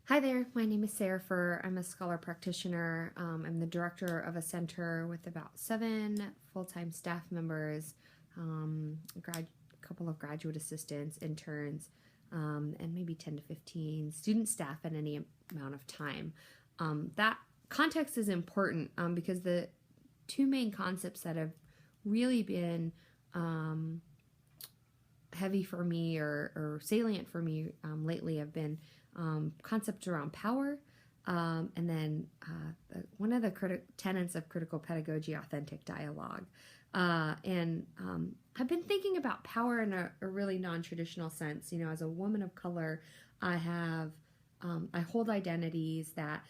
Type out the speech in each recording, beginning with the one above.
Hi there, my name is Sara Furr. I'm a scholar practitioner. I'm the director of a center with about 7 full-time staff members, a couple of graduate assistants, interns, and maybe 10 to 15 student staff at any amount of time. That context is important because the two main concepts that have really been heavy for me or salient for me lately have been concepts around power, and then one of the tenets of critical pedagogy, authentic dialogue. And I've been thinking about power in a really non-traditional sense. You know, as a woman of color, I hold identities that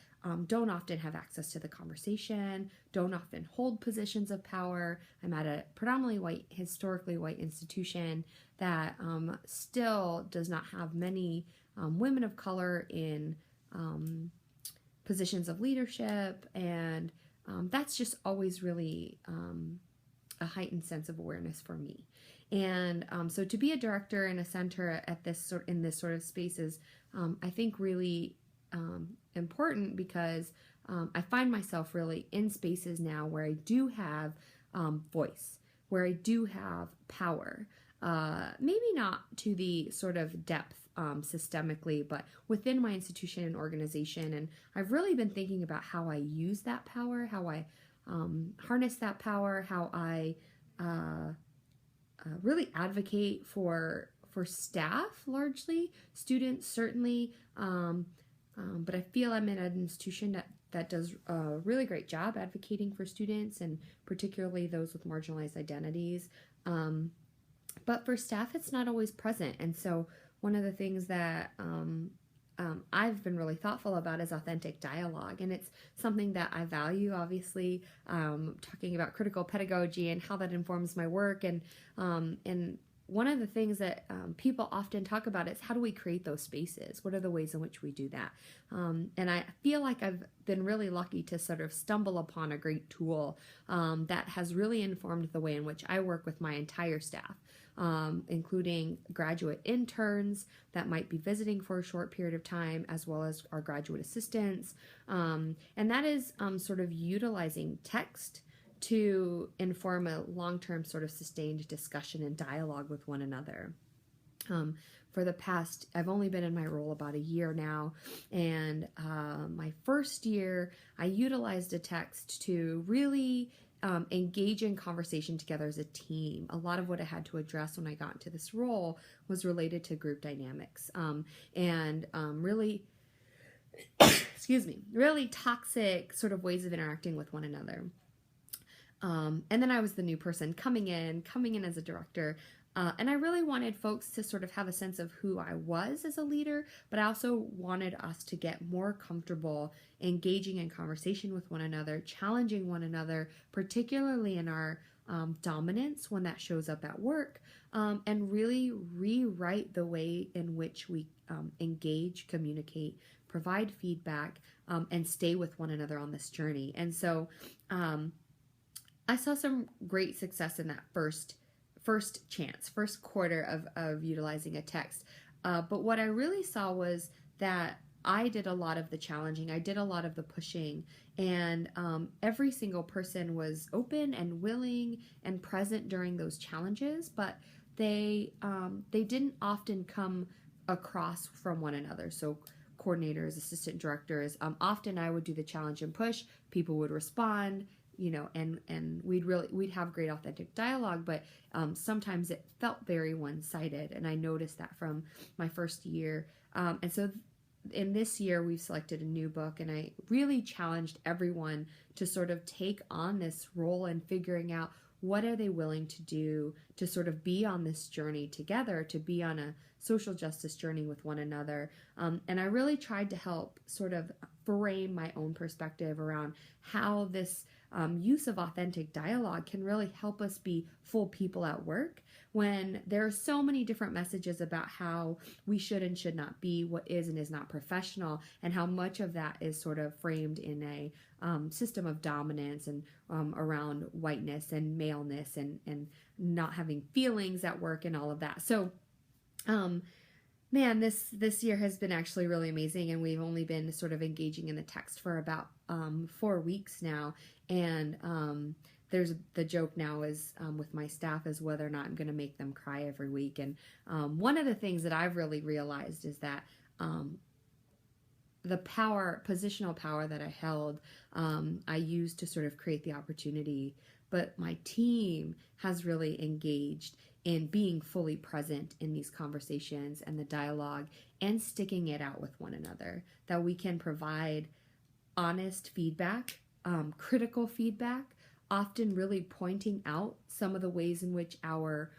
don't often have access to the conversation, don't often hold positions of power. I'm at a predominantly white, historically white institution that still does not have many women of color in positions of leadership, and that's just always really a heightened sense of awareness for me. And so to be a director in a center at in this sort of space is, I think, really important because I find myself really in spaces now where I do have voice, where I do have power. Maybe not to the sort of depth systemically, but within my institution and organization. And I've really been thinking about how I use that power, how I harness that power, how I really advocate for staff, largely, students certainly, but I feel I'm in an institution that does a really great job advocating for students, and particularly those with marginalized identities. But for staff, it's not always present. And so one of the things that I've been really thoughtful about is authentic dialogue. And it's something that I value, obviously, talking about critical pedagogy and how that informs my work. And one of the things that people often talk about is how do we create those spaces? What are the ways in which we do that? And I feel like I've been really lucky to sort of stumble upon a great tool that has really informed the way in which I work with my entire staff, including graduate interns that might be visiting for a short period of time, as well as our graduate assistants. And that is sort of utilizing text to inform a long-term sort of sustained discussion and dialogue with one another. For the past, I've only been in my role about a year now, and my first year, I utilized a text to really engage in conversation together as a team. A lot of what I had to address when I got into this role was related to group dynamics, and really, excuse me, really toxic sort of ways of interacting with one another. And then I was the new person coming in as a director. And I really wanted folks to sort of have a sense of who I was as a leader, but I also wanted us to get more comfortable engaging in conversation with one another, challenging one another, particularly in our dominance when that shows up at work, and really rewrite the way in which we engage, communicate, provide feedback, and stay with one another on this journey. And so I saw some great success in that first quarter of utilizing a text. But what I really saw was that I did a lot of the challenging, I did a lot of the pushing, and every single person was open and willing and present during those challenges, but they didn't often come across from one another. So coordinators, assistant directors, often I would do the challenge and push, people would respond, you know, and we'd have great authentic dialogue, but sometimes it felt very one-sided, and I noticed that from my first year. And so in this year, we've selected a new book, and I really challenged everyone to sort of take on this role in figuring out what are they willing to do to sort of be on this journey together, to be on a social justice journey with one another. And I really tried to help sort of frame my own perspective around how this use of authentic dialogue can really help us be full people at work, when there are so many different messages about how we should and should not be, what is and is not professional, and how much of that is sort of framed in a system of dominance and around whiteness and maleness and not having feelings at work and all of that. So Man, this year has been actually really amazing, and we've only been sort of engaging in the text for about 4 weeks now. And there's the joke now is with my staff is whether or not I'm going to make them cry every week. And one of the things that I've really realized is that the positional power that I held, I used to sort of create the opportunity. But my team has really engaged in being fully present in these conversations and the dialogue and sticking it out with one another. That we can provide honest feedback, critical feedback, often really pointing out some of the ways in which our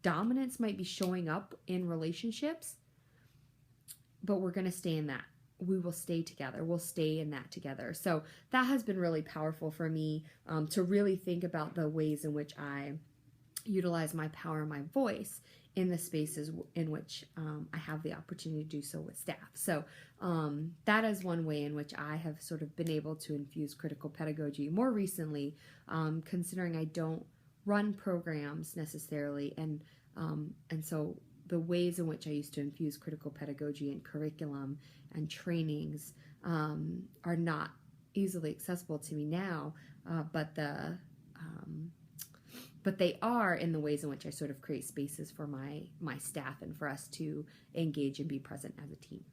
dominance might be showing up in relationships, but we're going to stay in that. We will stay together. We'll stay in that together. So that has been really powerful for me, to really think about the ways in which I utilize my power and my voice in the spaces in which I have the opportunity to do so with staff. So that is one way in which I have sort of been able to infuse critical pedagogy more recently, considering I don't run programs necessarily, and so the ways in which I used to infuse critical pedagogy in curriculum and trainings are not easily accessible to me now, but they are in the ways in which I sort of create spaces for my staff and for us to engage and be present as a team.